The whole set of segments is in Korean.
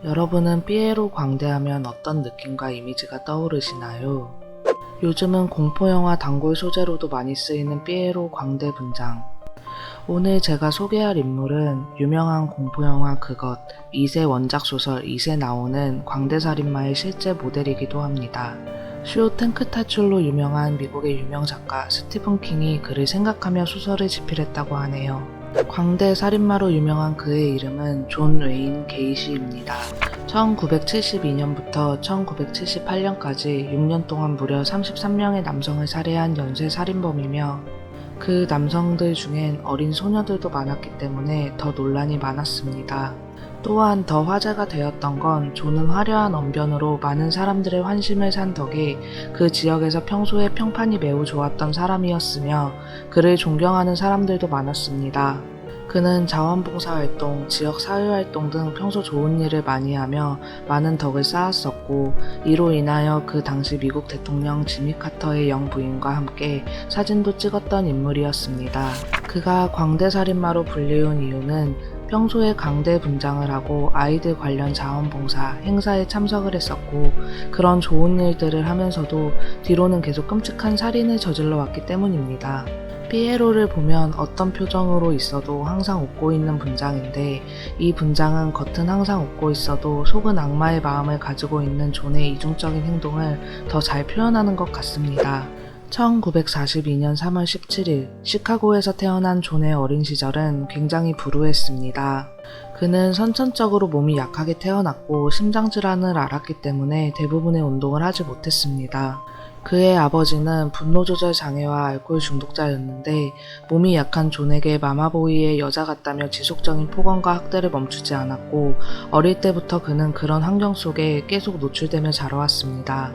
여러분은 삐에로 광대하면 어떤 느낌과 이미지가 떠오르시나요? 요즘은 공포영화 단골 소재로도 많이 쓰이는 삐에로 광대 분장. 오늘 제가 소개할 인물은 유명한 공포영화 그것 2세 원작 소설 2세 나오는 광대살인마의 실제 모델이기도 합니다. 쇼탱크 탈출로 유명한 미국의 유명 작가 스티븐 킹이 그를 생각하며 소설을 집필했다고 하네요. 광대 살인마로 유명한 그의 이름은 존 웨인 게이시입니다. 1972년부터 1978년까지 6년 동안 무려 33명의 남성을 살해한 연쇄 살인범이며 그 남성들 중엔 어린 소녀들도 많았기 때문에 더 논란이 많았습니다. 또한 더 화제가 되었던 건 존은 화려한 언변으로 많은 사람들의 환심을 산 덕에 그 지역에서 평소에 평판이 매우 좋았던 사람이었으며 그를 존경하는 사람들도 많았습니다. 그는 자원봉사활동, 지역사회활동 등 평소 좋은 일을 많이 하며 많은 덕을 쌓았었고 이로 인하여 그 당시 미국 대통령 지미 카터의 영부인과 함께 사진도 찍었던 인물이었습니다. 그가 광대살인마로 불리운 이유는 평소에 강대 분장을 하고 아이들 관련 자원봉사, 행사에 참석을 했었고 그런 좋은 일들을 하면서도 뒤로는 계속 끔찍한 살인을 저질러 왔기 때문입니다. 피에로를 보면 어떤 표정으로 있어도 항상 웃고 있는 분장인데 이 분장은 겉은 항상 웃고 있어도 속은 악마의 마음을 가지고 있는 존의 이중적인 행동을 더 잘 표현하는 것 같습니다. 1942년 3월 17일 시카고에서 태어난 존의 어린 시절은 굉장히 불우했습니다. 그는 선천적으로 몸이 약하게 태어났고 심장질환을 앓았기 때문에 대부분의 운동을 하지 못했습니다. 그의 아버지는 분노조절 장애와 알코올 중독자였는데 몸이 약한 존에게 마마보이의 여자 같다며 지속적인 폭언과 학대를 멈추지 않았고 어릴 때부터 그는 그런 환경 속에 계속 노출되며 자라왔습니다.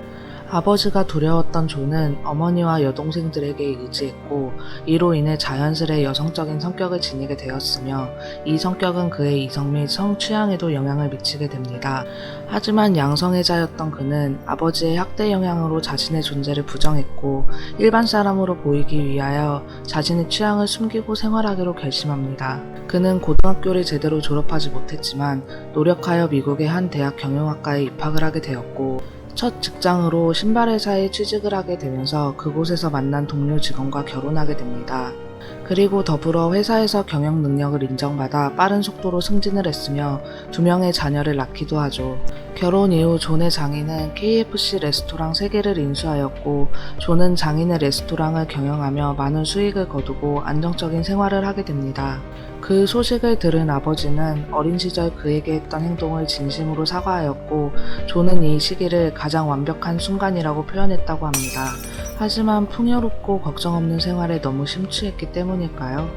아버지가 두려웠던 존은 어머니와 여동생들에게 의지했고 이로 인해 자연스레 여성적인 성격을 지니게 되었으며 이 성격은 그의 이성 및 성취향에도 영향을 미치게 됩니다. 하지만 양성애자였던 그는 아버지의 학대 영향으로 자신의 존재를 부정했고 일반 사람으로 보이기 위하여 자신의 취향을 숨기고 생활하기로 결심합니다. 그는 고등학교를 제대로 졸업하지 못했지만 노력하여 미국의 한 대학 경영학과에 입학을 하게 되었고 첫 직장으로 신발 회사에 취직을 하게 되면서 그곳에서 만난 동료 직원과 결혼하게 됩니다. 그리고 더불어 회사에서 경영 능력을 인정받아 빠른 속도로 승진을 했으며 2명의 자녀를 낳기도 하죠. 결혼 이후 존의 장인은 KFC 레스토랑 3개를 인수하였고 존은 장인의 레스토랑을 경영하며 많은 수익을 거두고 안정적인 생활을 하게 됩니다. 그 소식을 들은 아버지는 어린 시절 그에게 했던 행동을 진심으로 사과하였고 존은 이 시기를 가장 완벽한 순간이라고 표현했다고 합니다. 하지만 풍요롭고 걱정 없는 생활에 너무 심취했기 때문일까요?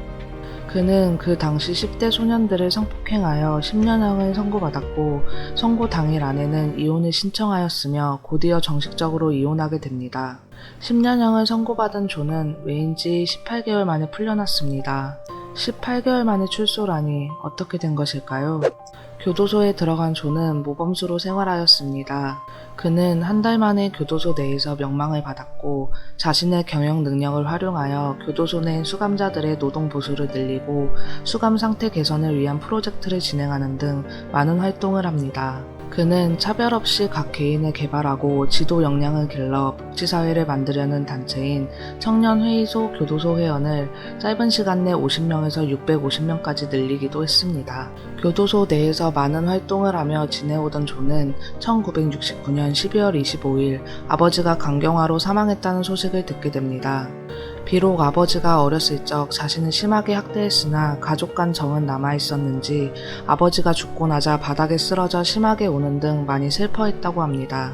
그는 그 당시 10대 소년들을 성폭행하여 10년형을 선고받았고 선고 당일 아내는 이혼을 신청하였으며 곧이어 정식적으로 이혼하게 됩니다. 10년형을 선고받은 존은 왜인지 18개월 만에 풀려났습니다. 18개월 만에 출소라니 어떻게 된 것일까요? 교도소에 들어간 존은 모범수로 생활하였습니다. 그는 한 달 만에 교도소 내에서 명망을 받았고 자신의 경영 능력을 활용하여 교도소 내 수감자들의 노동 보수를 늘리고 수감 상태 개선을 위한 프로젝트를 진행하는 등 많은 활동을 합니다. 그는 차별 없이 각 개인을 개발하고 지도 역량을 길러 복지사회를 만들려는 단체인 청년회의소 교도소 회원을 짧은 시간 내 50명에서 650명까지 늘리기도 했습니다. 교도소 내에서 많은 활동을 하며 지내오던 존은 1969년 12월 25일 아버지가 간경화로 사망했다는 소식을 듣게 됩니다. 비록 아버지가 어렸을 적 자신을 심하게 학대했으나 가족 간 정은 남아있었는지 아버지가 죽고 나자 바닥에 쓰러져 심하게 우는 등 많이 슬퍼했다고 합니다.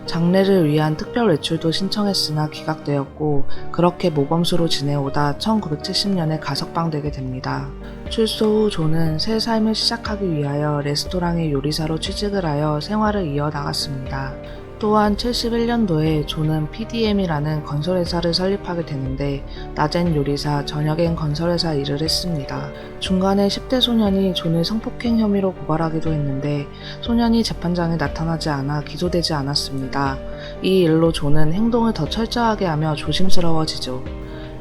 장례를 위한 특별 외출도 신청했으나 기각되었고 그렇게 모범수로 지내오다 1970년에 가석방되게 됩니다. 출소 후 존은 새 삶을 시작하기 위하여 레스토랑의 요리사로 취직을 하여 생활을 이어나갔습니다. 또한 71년도에 존은 PDM이라는 건설회사를 설립하게 되는데 낮엔 요리사, 저녁엔 건설회사 일을 했습니다. 중간에 10대 소년이 존을 성폭행 혐의로 고발하기도 했는데 소년이 재판장에 나타나지 않아 기소되지 않았습니다. 이 일로 존은 행동을 더 철저하게 하며 조심스러워지죠.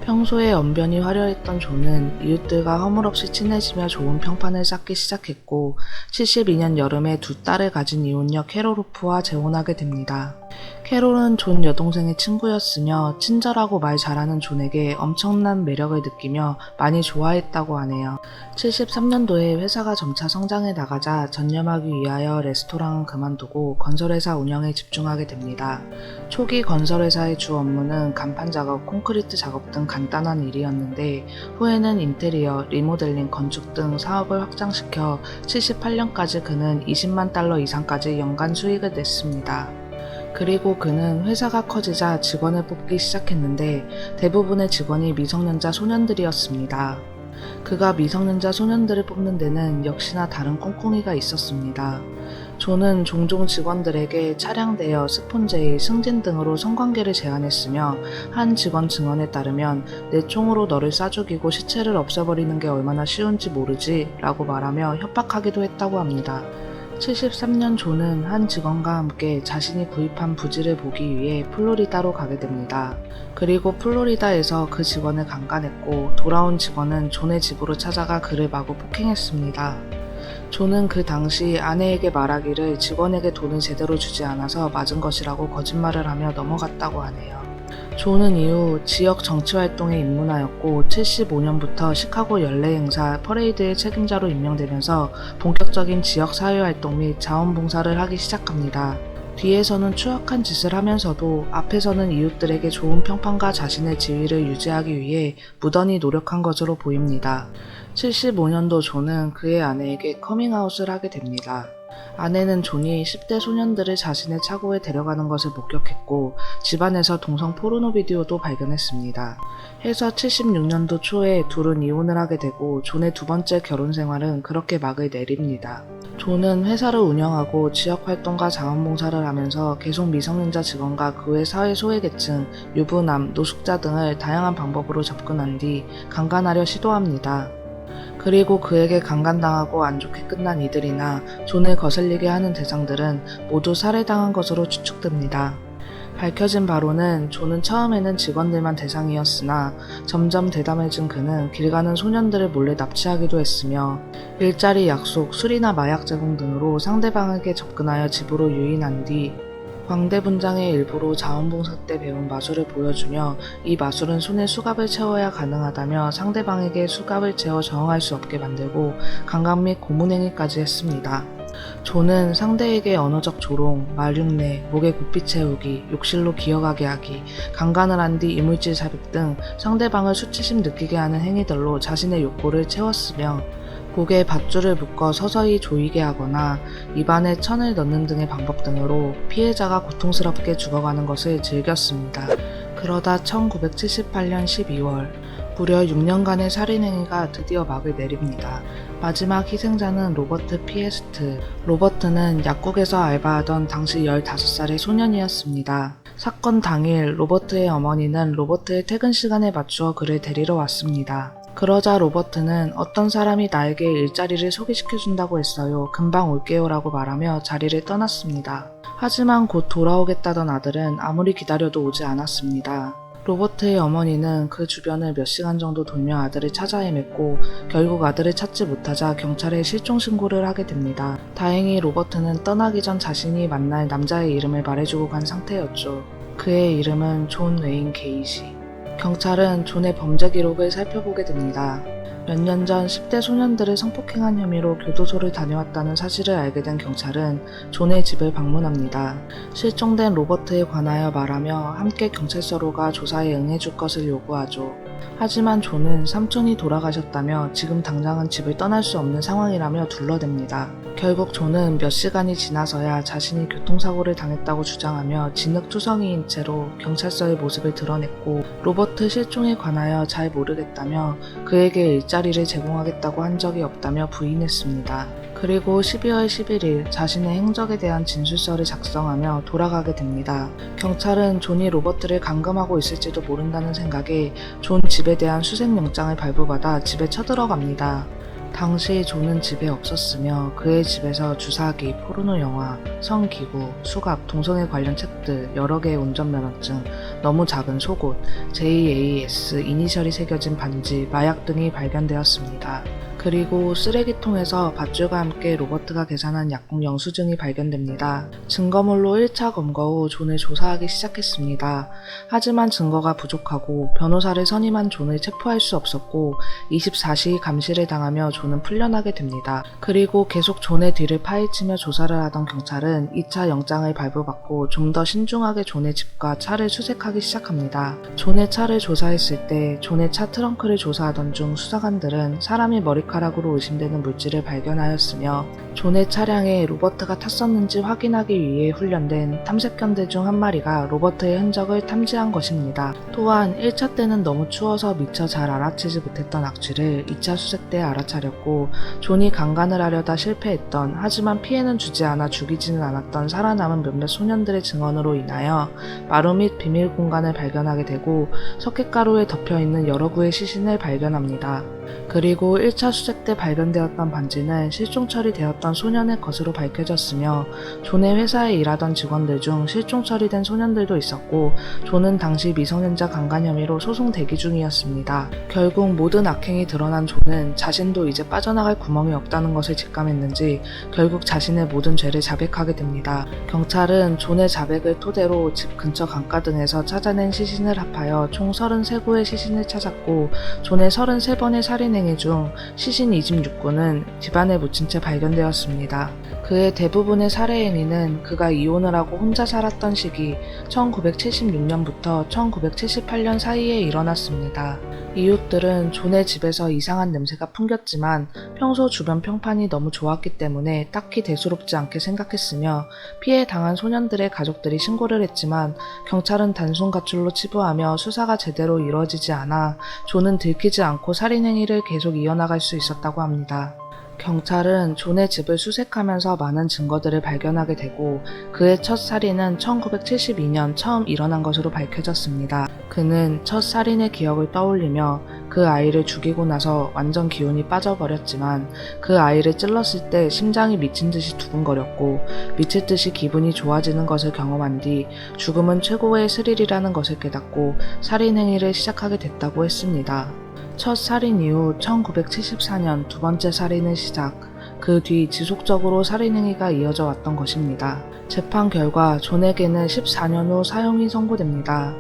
평소에 언변이 화려했던 존은 이웃들과 허물없이 친해지며 좋은 평판을 쌓기 시작했고 72년 여름에 두 딸을 가진 이혼녀 캐롤호프와 재혼하게 됩니다. 캐롤은 존 여동생의 친구였으며 친절하고 말 잘하는 존에게 엄청난 매력을 느끼며 많이 좋아했다고 하네요. 73년도에 회사가 점차 성장해 나가자 전념하기 위하여 레스토랑은 그만두고 건설회사 운영에 집중하게 됩니다. 초기 건설회사의 주 업무는 간판 작업, 콘크리트 작업 등 간단한 일이었는데 후에는 인테리어, 리모델링, 건축 등 사업을 확장시켜 78년까지 그는 20만 달러 이상까지 연간 수익을 냈습니다. 그리고 그는 회사가 커지자 직원을 뽑기 시작했는데 대부분의 직원이 미성년자 소년들이었습니다. 그가 미성년자 소년들을 뽑는 데는 역시나 다른 꿍꿍이가 있었습니다. 존은 종종 직원들에게 차량 대여, 스폰제의, 승진 등으로 성관계를 제안했으며 한 직원 증언에 따르면 내 총으로 너를 쏴 죽이고 시체를 없애버리는 게 얼마나 쉬운지 모르지 라고 말하며 협박하기도 했다고 합니다. 73년 존은 한 직원과 함께 자신이 구입한 부지를 보기 위해 플로리다로 가게 됩니다. 그리고 플로리다에서 그 직원을 강간했고 돌아온 직원은 존의 집으로 찾아가 그를 마구 폭행했습니다. 존은 그 당시 아내에게 말하기를 직원에게 돈을 제대로 주지 않아서 맞은 것이라고 거짓말을 하며 넘어갔다고 하네요. 존은 이후 지역 정치활동에 입문하였고 75년부터 시카고 연례 행사 퍼레이드의 책임자로 임명되면서 본격적인 지역 사회활동 및 자원봉사를 하기 시작합니다. 뒤에서는 추악한 짓을 하면서도 앞에서는 이웃들에게 좋은 평판과 자신의 지위를 유지하기 위해 무던히 노력한 것으로 보입니다. 75년도 존은 그의 아내에게 커밍아웃을 하게 됩니다. 아내는 존이 10대 소년들을 자신의 차고에 데려가는 것을 목격했고 집안에서 동성 포르노 비디오도 발견했습니다. 해서 76년도 초에 둘은 이혼을 하게 되고 존의 두 번째 결혼 생활은 그렇게 막을 내립니다. 존은 회사를 운영하고 지역활동과 자원봉사를 하면서 계속 미성년자 직원과 그 외 사회 소외계층, 유부남, 노숙자 등을 다양한 방법으로 접근한 뒤 강간하려 시도합니다. 그리고 그에게 강간당하고 안 좋게 끝난 이들이나 존을 거슬리게 하는 대상들은 모두 살해당한 것으로 추측됩니다. 밝혀진 바로는 존은 처음에는 직원들만 대상이었으나 점점 대담해진 그는 길 가는 소년들을 몰래 납치하기도 했으며 일자리 약속, 술이나 마약 제공 등으로 상대방에게 접근하여 집으로 유인한 뒤 광대 분장의 일부로 자원봉사 때 배운 마술을 보여주며 이 마술은 손에 수갑을 채워야 가능하다며 상대방에게 수갑을 채워 저항할 수 없게 만들고 강간 및 고문행위까지 했습니다. 존은 상대에게 언어적 조롱, 말흉내, 목에 구피 채우기, 욕실로 기어가게 하기, 강간을 한 뒤 이물질 삽입 등 상대방을 수치심 느끼게 하는 행위들로 자신의 욕구를 채웠으며 목에 밧줄을 묶어 서서히 조이게 하거나 입안에 천을 넣는 등의 방법 등으로 피해자가 고통스럽게 죽어가는 것을 즐겼습니다. 그러다 1978년 12월 무려 6년간의 살인행위가 드디어 막을 내립니다. 마지막 희생자는 로버트 피에스트. 로버트는 약국에서 알바하던 당시 15살의 소년이었습니다. 사건 당일 로버트의 어머니는 로버트의 퇴근 시간에 맞추어 그를 데리러 왔습니다. 그러자 로버트는 어떤 사람이 나에게 일자리를 소개시켜준다고 했어요. 금방 올게요 라고 말하며 자리를 떠났습니다. 하지만 곧 돌아오겠다던 아들은 아무리 기다려도 오지 않았습니다. 로버트의 어머니는 그 주변을 몇 시간 정도 돌며 아들을 찾아 헤맸고 결국 아들을 찾지 못하자 경찰에 실종 신고를 하게 됩니다. 다행히 로버트는 떠나기 전 자신이 만날 남자의 이름을 말해주고 간 상태였죠. 그의 이름은 존 웨인 게이지. 경찰은 존의 범죄 기록을 살펴보게 됩니다. 몇 년 전 10대 소년들을 성폭행한 혐의로 교도소를 다녀왔다는 사실을 알게 된 경찰은 존의 집을 방문합니다. 실종된 로버트에 관하여 말하며 함께 경찰서로 가 조사에 응해줄 것을 요구하죠. 하지만 존은 삼촌이 돌아가셨다며 지금 당장은 집을 떠날 수 없는 상황이라며 둘러댑니다. 결국 존은 몇 시간이 지나서야 자신이 교통사고를 당했다고 주장하며 진흙투성이인 채로 경찰서의 모습을 드러냈고 로버트 실종에 관하여 잘 모르겠다며 그에게 일자리를 제공하겠다고 한 적이 없다며 부인했습니다. 그리고 12월 11일 자신의 행적에 대한 진술서를 작성하며 돌아가게 됩니다. 경찰은 존이 로버트를 감금하고 있을지도 모른다는 생각에 존 집에 대한 수색영장을 발부받아 집에 쳐들어갑니다. 당시 존은 집에 없었으며 그의 집에서 주사기, 포르노 영화, 성기구, 수갑, 동성애 관련 책들, 여러 개의 운전면허증, 너무 작은 속옷, JAS 이니셜이 새겨진 반지, 마약 등이 발견되었습니다. 그리고 쓰레기통에서 밧줄과 함께 로버트가 계산한 약국 영수증이 발견됩니다. 증거물로 1차 검거 후 존을 조사하기 시작했습니다. 하지만 증거가 부족하고 변호사를 선임한 존을 체포할 수 없었고 24시 감시를 당하며 존은 풀려나게 됩니다. 그리고 계속 존의 뒤를 파헤치며 조사를 하던 경찰은 2차 영장을 발부받고 좀 더 신중하게 존의 집과 차를 수색하기 시작합니다. 존의 차를 조사했을 때 존의 차 트렁크를 조사하던 중 수사관들은 사람이 머리카락으로 의심되는 물질을 발견하였으며 존의 차량에 로버트가 탔었는지 확인하기 위해 훈련된 탐색견들 중 한 마리가 로버트의 흔적을 탐지한 것입니다. 또한 1차 때는 너무 추워서 미처 잘 알아채지 못했던 악취를 2차 수색 때 알아차렸고 존이 강간을 하려다 실패했던 하지만 피해는 주지 않아 죽이지는 않았던 살아남은 몇몇 소년들의 증언으로 인하여 마루 및 비밀 공간을 발견하게 되고 석회가루에 덮여있는 여러 구의 시신을 발견합니다. 그리고 1차 수색 때 발견되었던 반지는 실종 처리되었던 소년의 것으로 밝혀졌으며 존의 회사에 일하던 직원들 중 실종 처리된 소년들도 있었고 존은 당시 미성년자 강간 혐의로 소송 대기 중이었습니다. 결국 모든 악행이 드러난 존은 자신도 이제 빠져나갈 구멍이 없다는 것을 직감했는지 결국 자신의 모든 죄를 자백하게 됩니다. 경찰은 존의 자백을 토대로 집 근처 강가 등에서 찾아낸 시신을 합하여 총 33구의 시신을 찾았고 존의 33번의 살인 행위 중 시신 26구는 집안에 묻힌 채 발견되었습니다. 그의 대부분의 살해 행위는 그가 이혼을 하고 혼자 살았던 시기 1976년부터 1978년 사이에 일어났습니다. 이웃들은 존의 집에서 이상한 냄새가 풍겼지만 평소 주변 평판이 너무 좋았기 때문에 딱히 대수롭지 않게 생각했으며 피해 당한 소년들의 가족들이 신고를 했지만 경찰은 단순 가출로 치부하며 수사가 제대로 이루어지지 않아 존은 들키지 않고 살인 행위를 계속 이어나갈 수 있었다고 합니다. 경찰은 존의 집을 수색하면서 많은 증거들을 발견하게 되고 그의 첫 살인은 1972년 처음 일어난 것으로 밝혀졌습니다. 그는 첫 살인의 기억을 떠올리며 그 아이를 죽이고 나서 완전 기운이 빠져버렸지만 그 아이를 찔렀을 때 심장이 미친 듯이 두근거렸고 미칠 듯이 기분이 좋아지는 것을 경험한 뒤 죽음은 최고의 스릴이라는 것을 깨닫고 살인 행위를 시작하게 됐다고 했습니다. 첫 살인 이후 1974년 두 번째 살인을 시작, 그 뒤 지속적으로 살인 행위가 이어져 왔던 것입니다. 재판 결과 존에게는 14년 후 사형이 선고됩니다.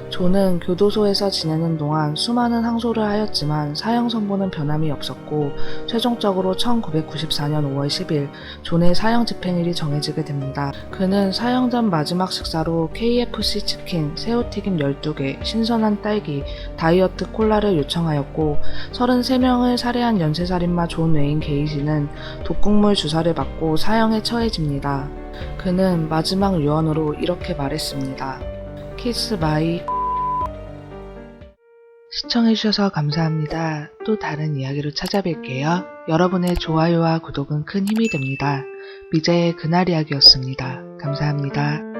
존은 교도소에서 지내는 동안 수많은 항소를 하였지만 사형 선고는 변함이 없었고 최종적으로 1994년 5월 10일 존의 사형 집행일이 정해지게 됩니다. 그는 사형 전 마지막 식사로 KFC 치킨, 새우튀김 12개, 신선한 딸기, 다이어트 콜라를 요청하였고 33명을 살해한 연쇄살인마 존 웨인 게이지는 독극물 주사를 맞고 사형에 처해집니다. 그는 마지막 유언으로 이렇게 말했습니다. 키스 마이. 시청해주셔서 감사합니다. 또 다른 이야기로 찾아뵐게요. 여러분의 좋아요와 구독은 큰 힘이 됩니다. 미제의 그날 이야기였습니다. 감사합니다.